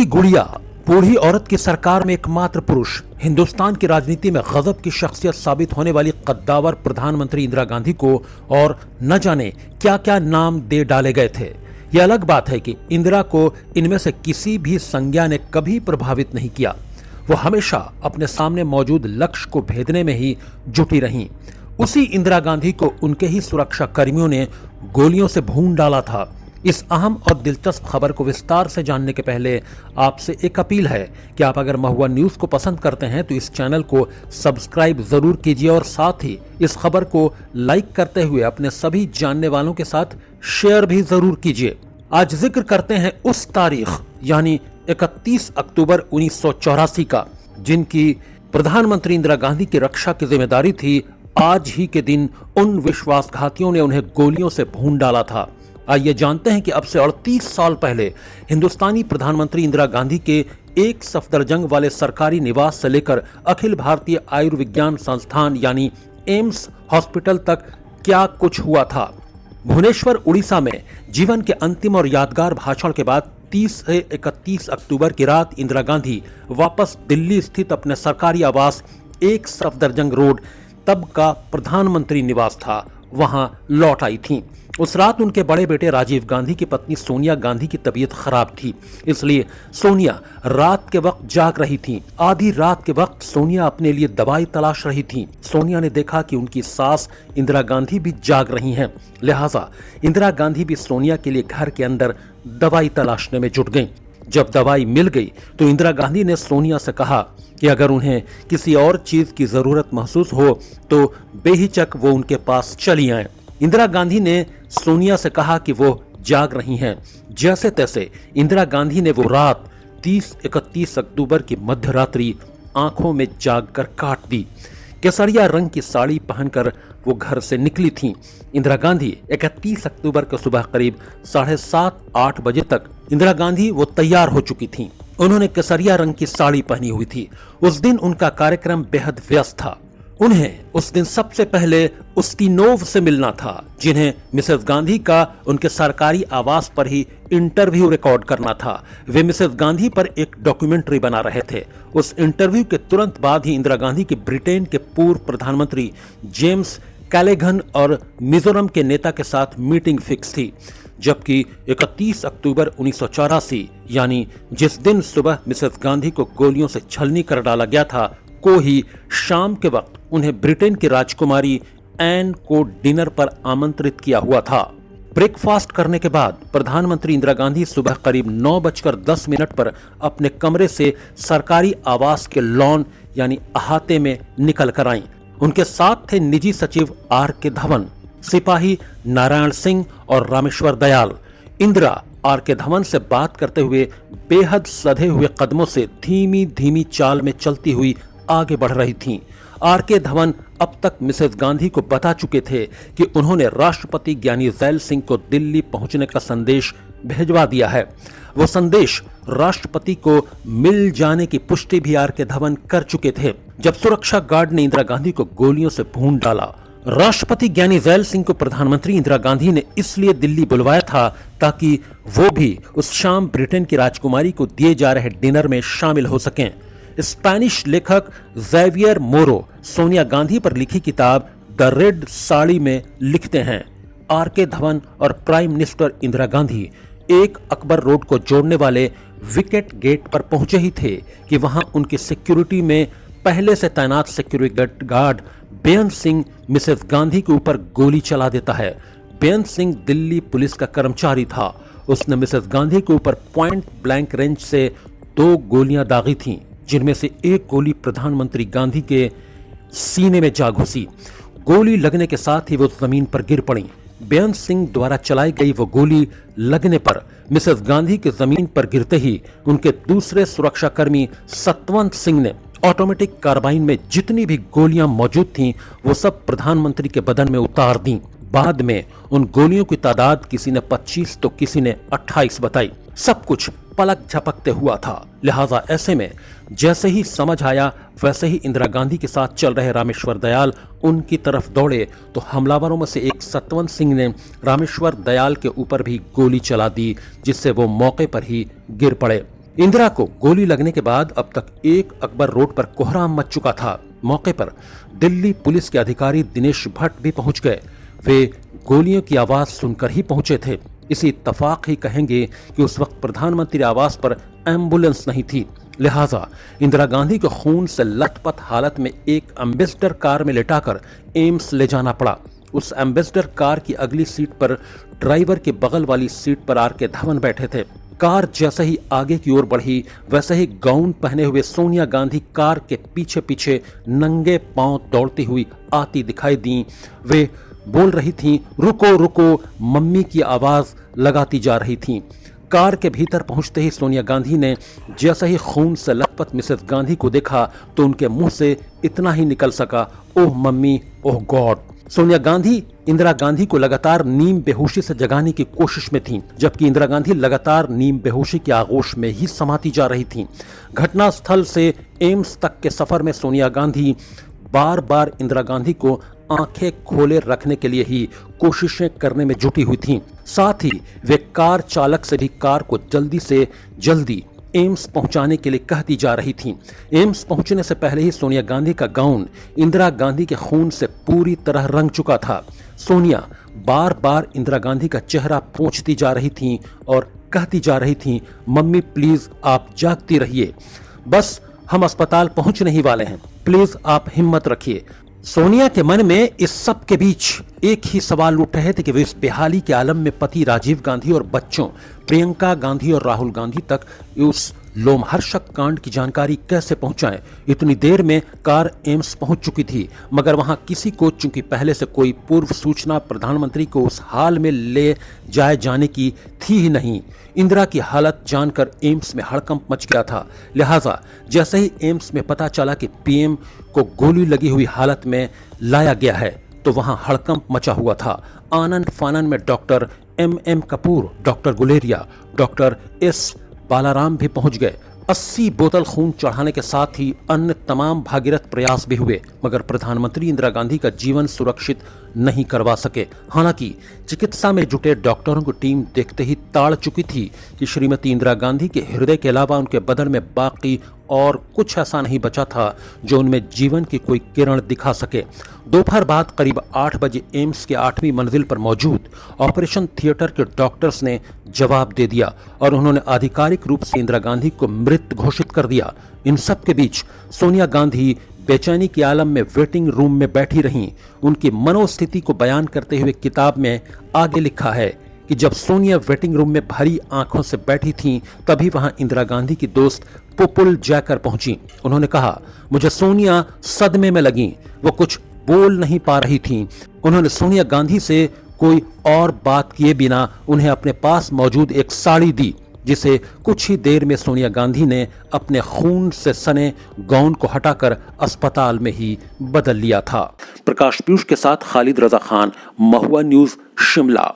बूढ़ी गुड़िया, बूढ़ी औरत की सरकार में एकमात्र पुरुष, हिंदुस्तान की राजनीति में गजब की शख्सियत साबित होने वाली कद्दावर प्रधानमंत्री इंदिरा गांधी को और न जाने क्या क्या नाम दे डाले गए थे। यह अलग बात है कि इंदिरा को इनमें से किसी भी संज्ञा ने कभी प्रभावित नहीं किया। वो हमेशा अपने सामने मौजूद लक्ष्य को भेदने में ही जुटी रहीं। उसी इंदिरा गांधी को उनके ही सुरक्षा कर्मियों ने गोलियों से भून डाला था। इस अहम और दिलचस्प खबर को विस्तार से जानने के पहले आपसे एक अपील है कि आप अगर महुआ न्यूज को पसंद करते हैं तो इस चैनल को सब्सक्राइब जरूर कीजिए और साथ ही इस खबर को लाइक करते हुए अपने सभी जानने वालों के साथ शेयर भी जरूर कीजिए। आज जिक्र करते हैं उस तारीख यानी 31 अक्टूबर 1984 का, जिनकी प्रधानमंत्री इंदिरा गांधी की रक्षा की जिम्मेदारी थी। आज ही के दिन उन विश्वासघातियों ने उन्हें गोलियों से भून डाला था। आइए जानते हैं कि अब से 38 साल पहले हिंदुस्तानी प्रधानमंत्री इंदिरा गांधी के एक सफदरजंग वाले सरकारी निवास से लेकर अखिल भारतीय आयुर्विज्ञान संस्थान यानी एम्स हॉस्पिटल तक क्या कुछ हुआ था। भुवनेश्वर उड़ीसा में जीवन के अंतिम और यादगार भाषण के बाद 30 से 31 अक्टूबर की रात इंदिरा गांधी वापस दिल्ली स्थित अपने सरकारी आवास एक सफदरजंग रोड, तब का प्रधानमंत्री निवास था, वहां लौट आई थीं। उस रात उनके बड़े बेटे राजीव गांधी की पत्नी सोनिया गांधी की तबीयत खराब थी, इसलिए सोनिया रात के वक्त जाग रही थी। आधी रात के वक्त सोनिया अपने लिए दवाई तलाश रही थी। सोनिया ने देखा कि उनकी सास इंदिरा गांधी भी जाग रही हैं, लिहाजा इंदिरा गांधी भी सोनिया के लिए घर के अंदर दवाई तलाशने में जुट गईं। जब दवाई मिल गई तो इंदिरा गांधी ने सोनिया से कहा कि अगर उन्हें किसी और चीज की जरूरत महसूस हो तो बेहिचक वो उनके पास चली आए। इंदिरा गांधी ने सोनिया से कहा कि वो जाग रही हैं। जैसे तैसे इंदिरा गांधी ने वो रात 30-31 अक्टूबर की मध्य रात्रि आंखों में जागकर काट दी। केसरिया रंग की साड़ी पहनकर वो घर से निकली थीं। इंदिरा गांधी 31 अक्टूबर को सुबह करीब 7:30-8 बजे तक इंदिरा गांधी वो तैयार हो चुकी थीं। उन्होंने केसरिया रंग की साड़ी पहनी हुई थी। उस दिन उनका कार्यक्रम बेहद व्यस्त था। उन्हें उस दिन सबसे पहले उस्तिनोव से मिलना था, जिन्हें मिसेस गांधी का उनके सरकारी आवास पर ही इंटरव्यू रिकॉर्ड करना था। वे मिसेस गांधी पर एक डॉक्यूमेंट्री बना रहे थे। उस इंटरव्यू के तुरंत बाद ही इंदिरा गांधी की ब्रिटेन के पूर्व प्रधानमंत्री जेम्स कैलेगन और मिजोरम के नेता के साथ मीटिंग फिक्स थी। जबकि 31 अक्टूबर 1984 यानी जिस दिन सुबह मिसेस गांधी को गोलियों से छलनी कर डाला गया था, को ही शाम के वक्त उन्हें ब्रिटेन की राजकुमारी एन को डिनर पर आमंत्रित किया हुआ था। ब्रेकफास्ट करने के बाद प्रधानमंत्री इंदिरा गांधी सुबह करीब 9:10 पर अपने कमरे से सरकारी आवास के लॉन यानी अहाते में निकल कर आईं। उनके साथ थे निजी सचिव आर के धवन, सिपाही नारायण सिंह और रामेश्वर दयाल। इंदिरा आर के धवन से बात करते हुए बेहद सधे हुए कदमों से धीमी धीमी चाल में चलती हुई आगे बढ़ रही थीं। आर के धवन अब तक मिसेस गांधी को बता चुके थे कि उन्होंने राष्ट्रपति ज्ञानी जैल सिंह को दिल्ली पहुंचने का संदेश भेजवा दिया है। वो संदेश राष्ट्रपति को मिल जाने की पुष्टि भी आर के धवन कर चुके थे जब सुरक्षा गार्ड ने इंदिरा गांधी को गोलियों से भून डाला। राष्ट्रपति ज्ञानी जैल सिंह को प्रधानमंत्री इंदिरा गांधी ने इसलिए दिल्ली बुलवाया था ताकि वो भी उस शाम ब्रिटेन की राजकुमारी को दिए जा रहे डिनर में शामिल हो सकें। स्पेनिश लेखक ज़ेवियर मोरो सोनिया गांधी पर लिखी किताब द रेड साड़ी में लिखते हैं, आर के धवन और प्राइम मिनिस्टर इंदिरा गांधी एक अकबर रोड को जोड़ने वाले विकेट गेट पर पहुंचे ही थे कि वहां उनकी सिक्योरिटी में पहले से तैनात सिक्योरिटी गार्ड बेअंत सिंह मिसेस गांधी के ऊपर गोली चला देता है। बेअंत सिंह दिल्ली पुलिस का कर्मचारी था। उसने मिसेस गांधी के ऊपर पॉइंट ब्लैंक रेंज से 2 गोलियां दागी थीं, जिनमें से एक गोली प्रधानमंत्री गांधी के सीने में जा घुसी। गोली लगने के साथ ही वो जमीन पर गिर पड़ी। बेअंत सिंह द्वारा चलाई गई वो गोली लगने पर मिसेस गांधी के जमीन पर गिरते ही उनके दूसरे सुरक्षाकर्मी सतवंत सिंह ने ऑटोमेटिक कार्बाइन में जितनी भी गोलियां मौजूद थीं वो सब प्रधानमंत्री के बदन में उतार दी। बाद में उन गोलियों की तादाद किसी ने 25 तो किसी ने 28 बताई। सब कुछ पलक झपकते हुआ था। लिहाजा ऐसे में जैसे ही समझ आया वैसे ही इंदिरा गांधी के साथ चल रहे रामेश्वर दयाल उनकी तरफ दौड़े तो हमलावरों में से एक सतवंत सिंह ने रामेश्वर दयाल के ऊपर भी गोली चला दी, जिससे वो मौके पर ही गिर पड़े। इंदिरा को गोली लगने के बाद अब तक एक अकबर रोड पर कोहराम मच चुका था। मौके पर दिल्ली पुलिस के अधिकारी दिनेश भट्ट भी पहुंच गए। वे गोलियों की आवाज सुनकर ही पहुंचे थे। इसी इत्तफाक ही कहेंगे कि उस वक्त प्रधानमंत्री आवास पर एम्बुलेंस नहीं थी, लिहाजा इंदिरा गांधी को खून से लथपथ हालत में एक एम्बेसडर कार में लेटाकर एम्स ले जाना पड़ा। उस एम्बेसडर कार की अगली सीट पर ड्राइवर के बगल वाली सीट पर आर के धवन बैठे थे। कार जैसे ही आगे की ओर बढ़ी, वैसे ही गाउन पहने हुए सोनिया गांधी कार के पीछे पीछे नंगे पांव दौड़ती हुई आती दिखाई दी। वे बोल रही थीं, रुको रुको, मम्मी की आवाज लगाती जा रही थीं। कार के भीतर पहुंचते ही सोनिया गांधी ने जैसे ही खून से लथपथ मिसेस गांधी को देखा तो उनके मुंह से इतना ही निकल सका, ओह मम्मी, ओह गॉड। सोनिया गांधी इंदिरा गांधी को लगातार नीम बेहोशी से जगाने की कोशिश में थीं, जबकि इंदिरा गांधी लगातार नीम बेहोशी के आगोश में ही समाती जा रही थीं। घटनास्थल से एम्स तक के सफर में सोनिया गांधी बार बार इंदिरा गांधी को आंखें खोले रखने के लिए ही कोशिशें करने में जुटी हुई थीं। साथ ही वे कार चालक से भी कार को जल्दी से जल्दी एम्स पहुंचाने के लिए कहती जा रही थीं। एम्स पहुंचने से पहले ही सोनिया गांधी का गाउन इंदिरा गांधी के खून से पूरी तरह रंग चुका था। सोनिया बार बार इंदिरा गांधी का चेहरा पोंछती जा रही थीं और कहती जा रही थीं, मम्मी प्लीज आप जागती रहिए, बस हम अस्पताल पहुंचने ही वाले हैं, प्लीज आप हिम्मत रखिए। सोनिया के मन में इस सब के बीच एक ही सवाल उठ रहे थे कि वे इस बेहाली के आलम में पति राजीव गांधी और बच्चों प्रियंका गांधी और राहुल गांधी तक उस लोमहर्षक कांड की जानकारी कैसे पहुंचाएं। इतनी देर में कार एम्स पहुंच चुकी थी, मगर वहां किसी को चूंकि पहले से कोई पूर्व सूचना प्रधानमंत्री को उस हाल में ले जाए जाने की थी ही नहीं। इंदिरा की हालत जानकर एम्स में हड़कंप मच गया था। लिहाजा जैसे ही एम्स में पता चला कि पीएम को गोली लगी हुई हालत में लाया गया है तो वहां हड़कंप मचा हुआ था। आनन फानन में doctor M Kapoor, doctor Guleria, doctor S Balaram भी पहुंच गए। 80 बोतल खून चढ़ाने के साथ ही अन्य तमाम भागीरथ प्रयास भी हुए, मगर प्रधानमंत्री इंदिरा गांधी का जीवन सुरक्षित नहीं करवा सके। हालांकि चिकित्सा में जुटे डॉक्टरों की टीम देखते ही ताड़ चुकी थी कि श्रीमती इंदिरा गांधी के हृदय के अलावा उनके बदन में बाकी और कुछ ऐसा नहीं बचा था जो उनमें जीवन की कोई किरण दिखा सके। दोपहर बाद करीब 8 बजे एम्स के 8वीं मंजिल पर मौजूद ऑपरेशन थिएटर के डॉक्टर्स ने जवाब दे दिया और उन्होंने आधिकारिक रूप से इंदिरा गांधी को मृत घोषित कर दिया। इन सब के बीच सोनिया गांधी बेचैनी के आलम में वेटिंग रूम में बैठी रहीं। उनकी मनोस्थिति को बयान करते हुए किताब में आगे लिखा है कि जब सोनिया वेटिंग रूम में भरी आंखों से बैठी थीं, तभी वहां इंदिरा गांधी की दोस्त पुपुल जैकर पहुंची। उन्होंने कहा, मुझे सोनिया सदमे में लगीं, वो कुछ बोल नहीं पा रही थीं। उन्होंने सोनिया गांधी से कोई और बात किए बिना उन्हें अपने पास मौजूद एक साड़ी दी, जिसे कुछ ही देर में सोनिया गांधी ने अपने खून से सने गाउन को हटाकर अस्पताल में ही बदल लिया था। प्रकाश पीयूष के साथ खालिद रजा खान, महुआ न्यूज, शिमला।